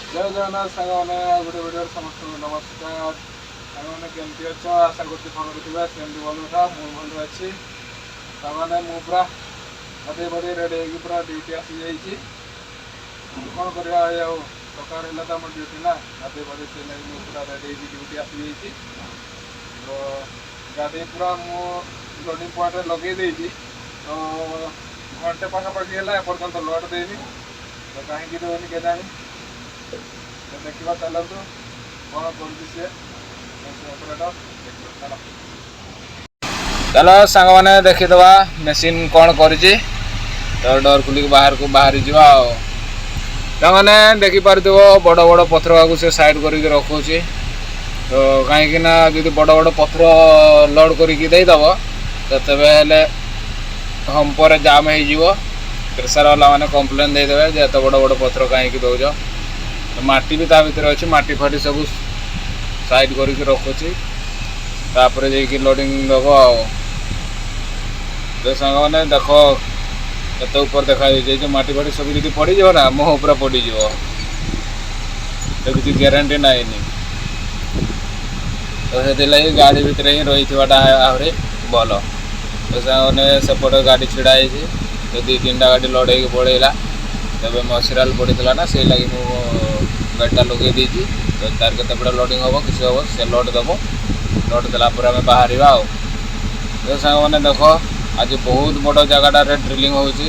जय जगन्नाथ सांग मैंने गोटे वीडियो समस्त नमस्कार सांग मैंने केमती अच्छ आशा करती भल थे सेमती भल था मुझे भल अच्छी मैंने मुझे पूरा गाधे बड़े रेडी हो पूरा ड्यूटी आसी जाइए कौन करवा सकाल है तो आम ड्यूटी ना गाधे बड़े से नहीं पूरा रेडी ड्यूटी आसी जाइए तो गाधे पूरा मु लोडिंग पॉइंट लगे देती तो घंटे पाखापाखि है एपर्तंत लोड देनी तो कहीं देनी के जानी देखा चलतु कौन कर चलो सांग मैंने देखीदे मेसीन कौन कर डर खुल बाहर को बाहरी जाने देखिपार बड़ बड़ पथर से साइड कर रखुची तो कहीं जो बड़ बड़ पथर लोड करदेव तो तेल हंपर जाम हो प्रेसर वाला मैंने कंप्लेन देदेवे जो एत बड़ बड़ पथर कहीं दौज तो माटी भी ता भर अच्छी माटी फाटी सब साइड कर रखुची तापर जाकि लोडिंग दब तो सांग मैंने देख एत ऊपर देखा माटी फाटी सब जी पड़ ना मुह पूरा पड़ तो किसी ग्यारंटी नाई तो से गाड़ी भितर ही रही आहरी भल तो सांग मैंने सेपटे गाड़ी छिड़ा तो दी तीन गाड़ी लोड हो पड़ेगा तब मसीराल पड़ा ना से लगी गाड़ीटा लगे देती तो तार के लोडिंग हम किसी हम से लोड दब लोड देलापर आम बाहर तो सांग मैंने देख आज बहुत बड़ जगह ड्रिलिंग होची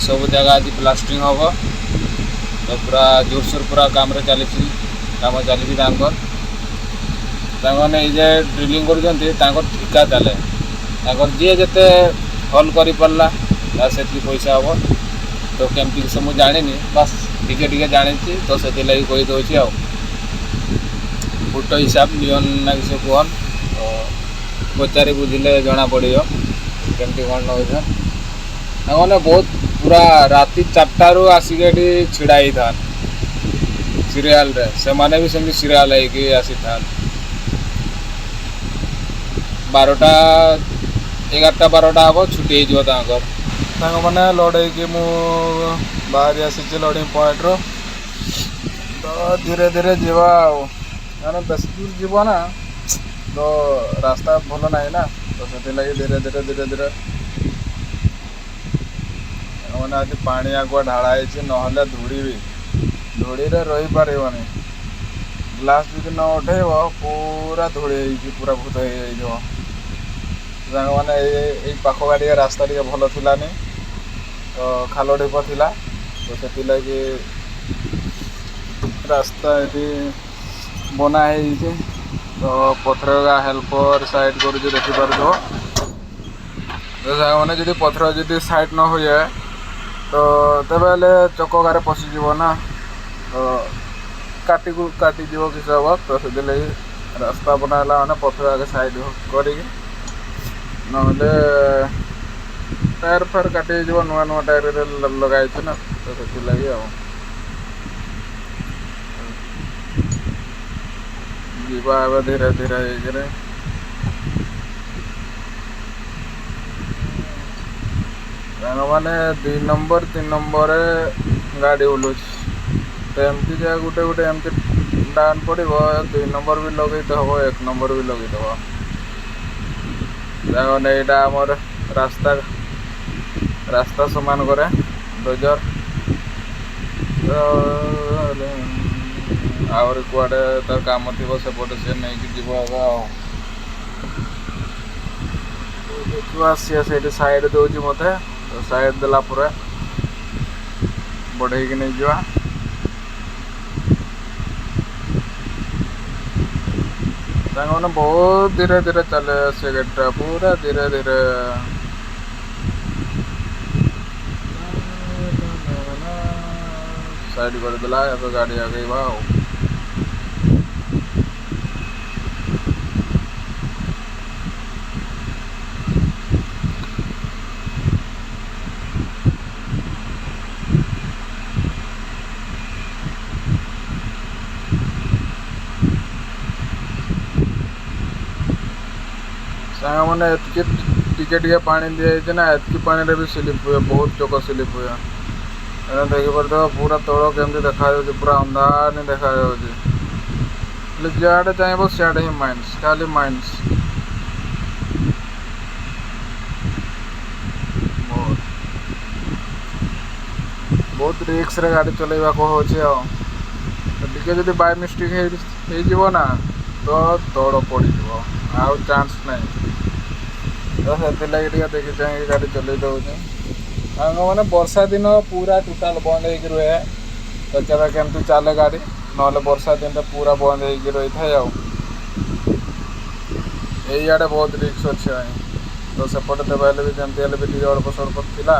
सब जगह आज प्लास्टिंग हम तो पूरा जोरसोर पूरा काम चली मैंने ये ड्रिलिंग कर ठिका चले जी जिते हल कर पारा से पैसा हम तो केमती से मुझे जानी बस टिके जानी तो से कहीदे फुट हिसाब नियन ना किसी कहन तो पचारि बुझे जना पड़ो केमती कौन नौ मैंने बहुत पूरा राति 4टारू आसिक छिड़ा ही था सीरियाल से माने भी सेमती सीरियाल आसी था 12टा 11टा 12टा हम छुट्टी हो मैंने लोड हो बाहरी आसी लोडिंग पॉइंट रो तो धीरे धीरे जीवा मैंने बेस दूर जीव ना तो रास्ता भल ना ना तो से धीरे धीरे धीरे धीरे मैंने आज पानी आगुआ ढाई ना धूड़ी भी धूड़ी रही पार ग्लास जो न उठे पूरा धूड़ी पूरा भूत हो मैंने ये पाख गाड़ी रास्ता टे भल थी तो खाल ढीप था तो से लगे रास्ता ये बना है तो पथर का हेल्पर साइड कर देखिपार तो मैंने जो पथर जो साइड न हो जाए तो तेल चक गारे पशिज ना तो काटिज किसी हम तो से रास्ता बनाला मैंने पथर आगे साइड कर टायर फायर काटी नुआ नुआ टायर लगाई ना तो से लगे जीवा धीरे धीरे मैंने 2 नंबर 3 नंबर गाड़ी उलूँ तो एमती जगह गोटे गोटे एमती डाउन पड़ो 2 नंबर भी लगे हम 1 नंबर भी लगे मैंने यहाँ आमर रास्ता समान करे डोजर आहरी कुआडे तार काम थी सेपटे से नहीं जीव देखा सी से साइड दौर मत तो साइड देला बढ़े नहीं जा मैंने बहुत धीरे धीरे चले से गाड़ीटा पूरा धीरे धीरे साइड कर देला तो गाड़ी आ गई भाव सांग मैंने टिके पानी दी जाए ना एतकी पानी भी स्लिप हुए बहुत चक स्लिप हुए देखिपे पूरा तल केमती देखा पूरा अंधार नहीं देखा जियाड़े चाहब सियाड़े ही माइंस खाली माइंस बहुत रिक्स रे गाड़ी चलैवा को होचे टिके जदि बाय मिस्टेक हो ना तो तड़ पड़ चांस नहीं तो से देखी चाहिए गाड़ी चल दौर मैंने वर्षा दिन पूरा टोटाल बंद हो रुहे तो केवे केमती चले गाड़ी ना वर्षा दिन तो पूरा बंद हो रही था यहीआड़े बहुत रिक्स अच्छे तो सेपटे देवाले भी जमती भी टे अल्प स्वल्प था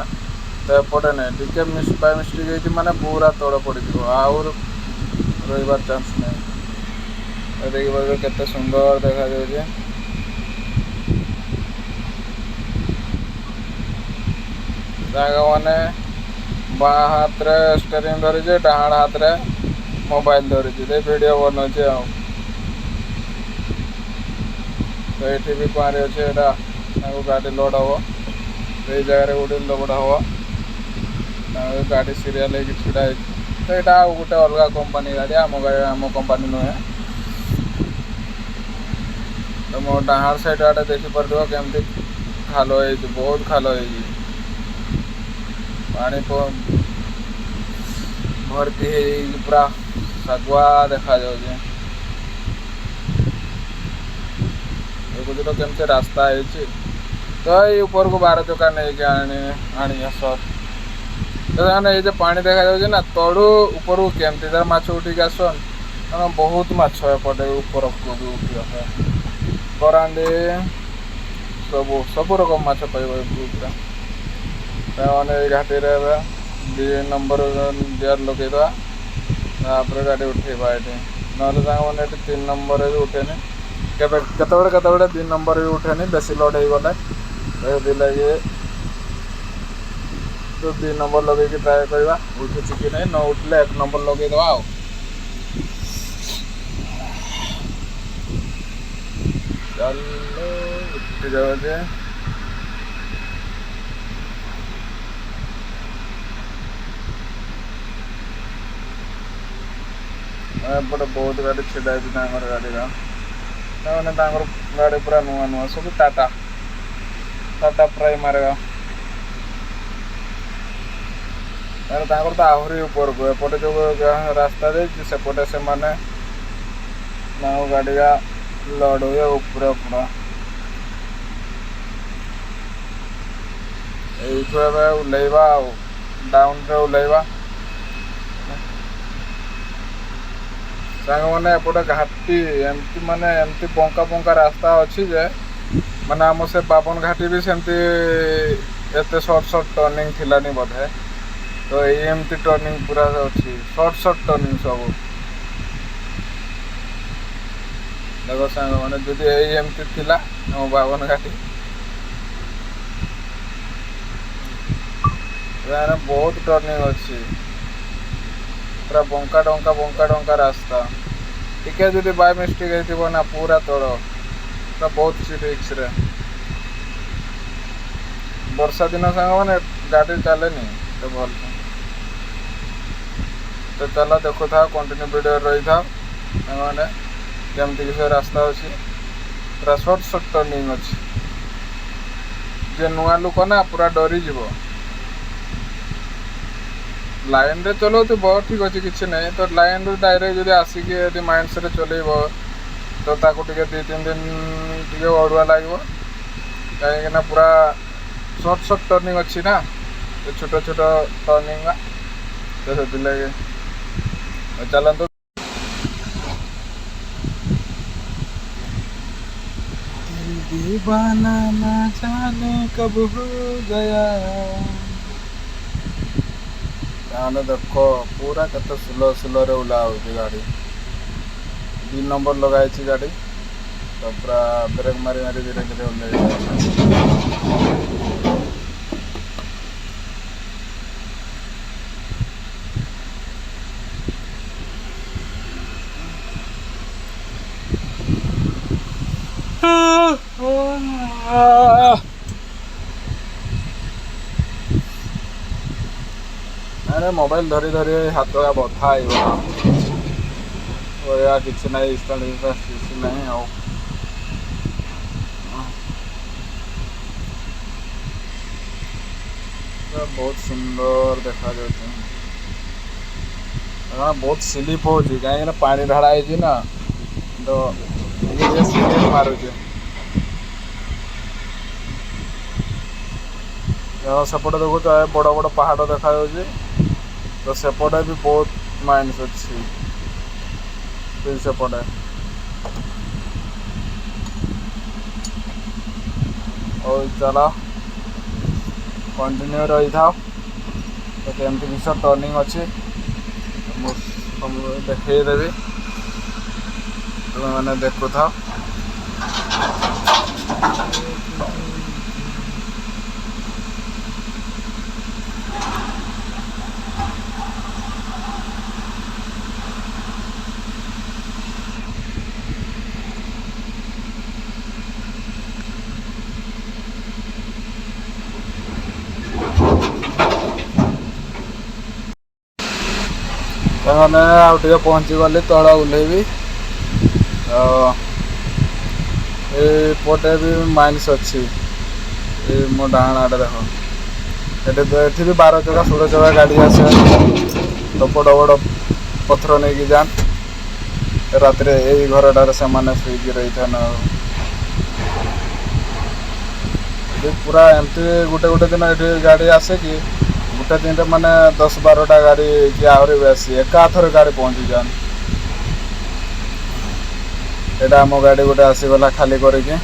तो एपटे नहीं टे बाय मिस्टेक हो माने पूरा तल पड़ आउर रही चांस नहीं देखिए केते सुंदर देखा जाए मैंने बाँ हाथ रे स्टेरिंग धरी डाण हाथ रे मोबाइल धरी वीडियो बनाऊे तो ये भी पारे अच्छे गाड़ी लोड हम ये जगह गोटे लोड हम गाड़ी सीरियल छिड़ा तो यहाँ गोटे अलग कंपानी गाड़ी आम कंपानी नुहे तो मो डाण साइड आड़े देखिपार केमती खाल हो बहुत खाल हो पानी भर्ती पूरा सगुआ देखा जाऊे देखुच तो केमती रास्ता है तो ये ऊपर को 12 चक्का नहीं आनी सर तो ये पानी देखा जाऊे ना तलू ऊपर को केमती तार माछ उठिक आसन बहुत माछ एपटे ऊपर को भी उठी करांडी सब रकम माछ पाइब पूरा मैंने घाटी 2 नंबर गियर लगेदा गाड़ी उठेबा ये ना मैंने 3 नंबर भी उठेनि केतबे 2 नंबर भी उठेनि बेसी लोड हो गले तो लगे तो 2 नंबर लगे ट्राए करवा उठुच कि नहीं न उठले 1 नंबर लगेदवा चल उठी जाओ एपटे बहुत गाड़ी छिड़ा गाड़ी मैंने गाड़ी पूरा नुआ नुआ सब टाटा टाटा प्राइमर तो आहरी ऊपर को एपटे जो रास्ता सेपटे से माने गाड़ी लोड हुए ऊपर पूरा ये उल्लेवा डाउन रे उल्लेवा मैंने एपटे घाटी एमती माने एमती बंका बंका रास्ता अच्छी जे माने आम से 52 घाटी भी सेमती एते शॉर्ट टर्निंग थिलानी बोधे तो ये एमती टर्निंग पूरा अच्छी शॉर्ट टर्निंग सब देखो सांग मैंने जदि एमती थिला आम 52 घाटी बहुत टर्निंग अच्छी पूरा बंका डंका रास्ता टिके जदि बाय मिस्टेक हो ना पूरा तल पूरा बहुत रिक्स रे वर्षा दिन सांग मैंने गाड़ी चले तो भल तो चलो देखु था कंटिन्यू वीडियो रही था मैंने केमती किसी रास्ता अच्छी पूरा शॉर्ट टर्निंग अच्छी जे नुआ लुक ना पूरा डरी जीव लाइन रे चलो तो बहुत ठीक अच्छे किसी नहीं तो लाइन रू डायरेक्ट जब आसिक माइंड से चलेब तो ताको टिके 2-3 दिन टिके अड़ुआ लगे कहीं पूरा शॉर्ट टर्निंग अच्छी ना तो छोट छोट टर्निंग तो से लगे चलते दीवाना ना जाने कब हो गया यानी देखो पूरा कत स्लो रे उला गाड़ी 2 नंबर लगाई गाड़ी तो पूरा ब्रेक मारी मारी धीरे धीरे उल्ले मैंने मोबाइल धरी धरी हाथ का बथा किसी ना किसी ना बहुत सुंदर देखा जाए हाँ बहुत स्लिप हो कहीं पानी ढाड़ा ना तो स्लिप मारुचे सेपटे देखो बड़ बड़ पहाड़ देखा तो सेपटे भी बहुत माइंस अच्छी सेपटे और चला कंटिन्यू रही था तो केमती किस टर्निंग अच्छी देखदेवी तुम मैंने देखु था मैंने आउटे पहुँची गली तला ओह्लैबी पटे भी माइन्स अच्छी मो डाण आड़े देख ये भी 12 चका 16 चका गाड़ी आसे तो बड़ बड़ पथर नहीं कि जान रात यही घरटार से शुईकी रही था ना पूरा एमती गोटे गोटे दिन ये गाड़ी आसे कि गोटे दिन माने 10-12टा गाड़ी कि आहरी बेसी एकाथर गाड़ी पहुँची जान एटा आम गाड़ी गोटे आसीगला खाली करके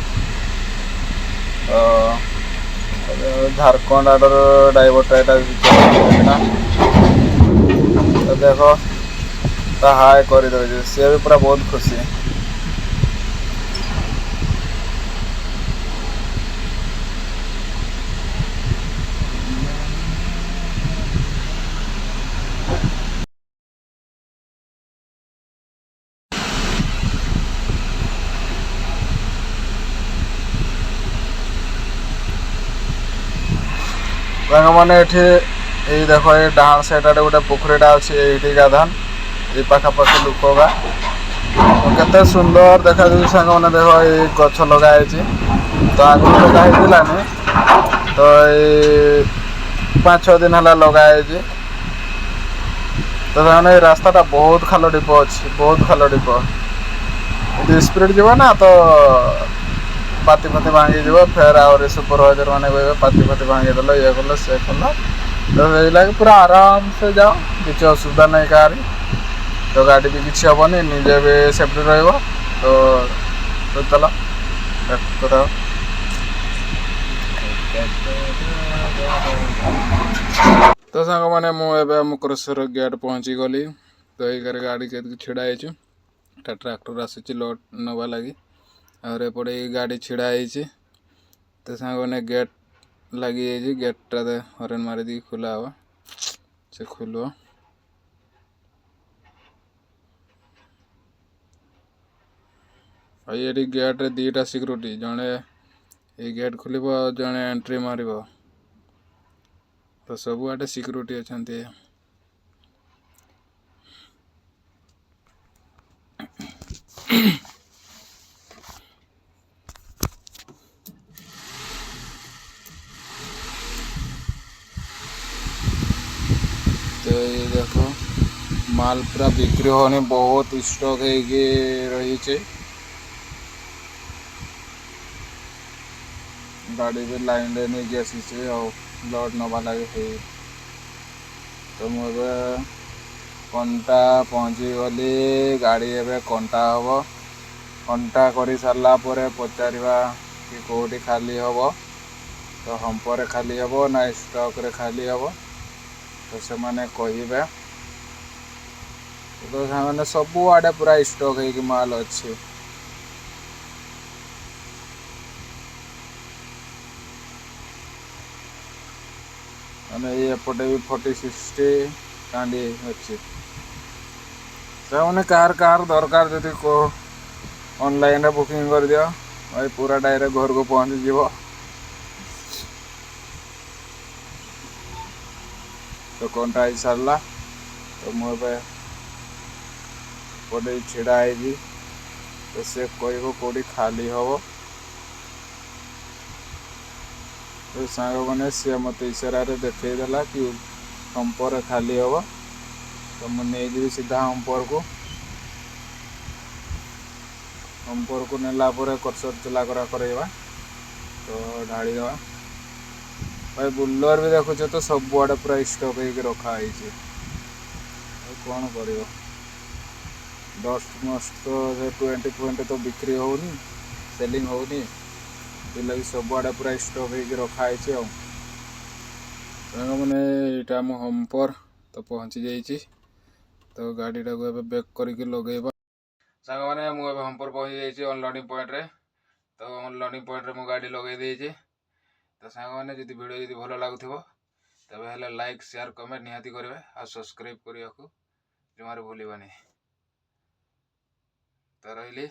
झारखंड आडर ड्राइवरटा यहाँ तो देख हाय कर सी भी पूरा बहुत खुशी मैंने ये देख ये डाण साइड आड़े गोटे पोखरीटा अच्छी ये गाधान ये पाखापाखि लुकगा केते सुंदर देखा सांग मैंने देख ये गछ लगाई तो आगुरी लगाई तो ये 5-6 दिन है लगाई तो ये रास्ताटा बहुत खाल ढीप अच्छी बहुत खाल ढीप यदि स्पीड जीव ना तो पाती फाती भांगी जीव फेर आहरी सुपरवाइजर मैंने कहे पाती फाती भांगी देल ये कल से कल तो ये लगे पूरा आराम से जाओ किसी असुविधा नहीं कहारी तो गाड़ी भी किसी हेनी निजे भी सेफ्टी तो चलो तो सांग मैंने मुझे मुकरेश्वर गेट पहुँची गली तो ये गाड़ी के छिड़ा ट्रैक्टर आसी लोड नवा लगी और एपटे गाड़ी छिड़ा तो सांग मैंने गेट लगी गेटा हरेन मारी दी खुला हवा से खुल ये गेट रे 2टा सिक्यूरिटी जड़े ये गेट खोल जड़े एंट्री मार तो सब आटे सिक्यूरिटी अच्छा तो ये देखो माल पूरा बिक्री होने बहुत स्टॉक है रही गाड़ी भी लाइन रे नहीं आसी लोड नवा लगे तो मुझे कंटा पहुँची गली गाड़ी एवं कंटा हम कंटा कर सारा पचार कि कौटी खाली हम तो हंपर खाली हम ना स्टॉक रे खाली हम तो से मैंने कहे तो मैंने सब आड़े पूरा स्टॉक है कि माल अच्छी मैंने ये एपटे भी 40-60 कांडी अच्छी मैंने कार दरकार जदि को ऑनलाइन बुकिंग कर दियो भाई पूरा डायरेक्ट घर को पहुँची जीव ଟୋକନଟା ହେଇ ସାରିଲା। ତ ମୁଁ ଏବେ ଗୋଟେ ଛିଡ଼ା ହେଇଛି। ତ ସେ କହିବ କେଉଁଠି ଖାଲି ହେବ। ତ ସାଙ୍ଗମାନେ ସିଏ ମୋତେ ଇସାରାରେ ଦେଖେଇଦେଲା କି ହମ୍ପରେ ଖାଲି ହେବ। ତ ମୁଁ ନେଇଯିବି ସିଧା ହମ୍ପରକୁ ନେଲା ପରେ କର୍ସର ଚଲା କରେଇବା। ତ ଢାଳିଦେବା। ଭାଇ ବୁଲର ବି ଦେଖୁଛ ତ ସବୁଆଡ଼େ ପୁରା ଷ୍ଟକ୍ ହେଇକି ରଖା ହେଇଛି। ଆଉ କ'ଣ କରିବ, ଡଷ୍ଟ ମଷ୍ଟ ତ 2020 ତ ବିକ୍ରି ହେଉନି, ସେଲିଂ ହେଉନି। ସେଥିଲାଗି ସବୁଆଡ଼େ ପୁରା ଷ୍ଟକ୍ ହେଇକି ରଖା ହେଇଛି। ଆଉ ସାଙ୍ଗମାନେ ଏଇଟା ଆମ ହମ୍ପର ତ ପହଞ୍ଚି ଯାଇଛି। ତ ଗାଡ଼ିଟାକୁ ଏବେ ବ୍ୟାକ୍ କରିକି ଲଗେଇବା। ସାଙ୍ଗମାନେ ମୁଁ ଏବେ ହମ୍ପର ପହଞ୍ଚି ଯାଇଛି ଅନଲୋଡ଼ିଂ ପଏଣ୍ଟରେ। ତ ଅନଲୋଡ଼ିଂ ପଏଣ୍ଟରେ ମୁଁ ଗାଡ଼ି ଲଗେଇ ଦେଇଛି। ତ ସାଙ୍ଗମାନେ ଯଦି ଭିଡ଼ିଓ ଯଦି ଭଲ ଲାଗୁଥିବ ତେବେ ହେଲେ ଲାଇକ୍ ସେୟାର କମେଣ୍ଟ ନିହାତି କରିବେ। ଆଉ ସବସ୍କ୍ରାଇବ୍ କରିବାକୁ ଜମାରୁ ଭୁଲିବନି। ତ ରହିଲି।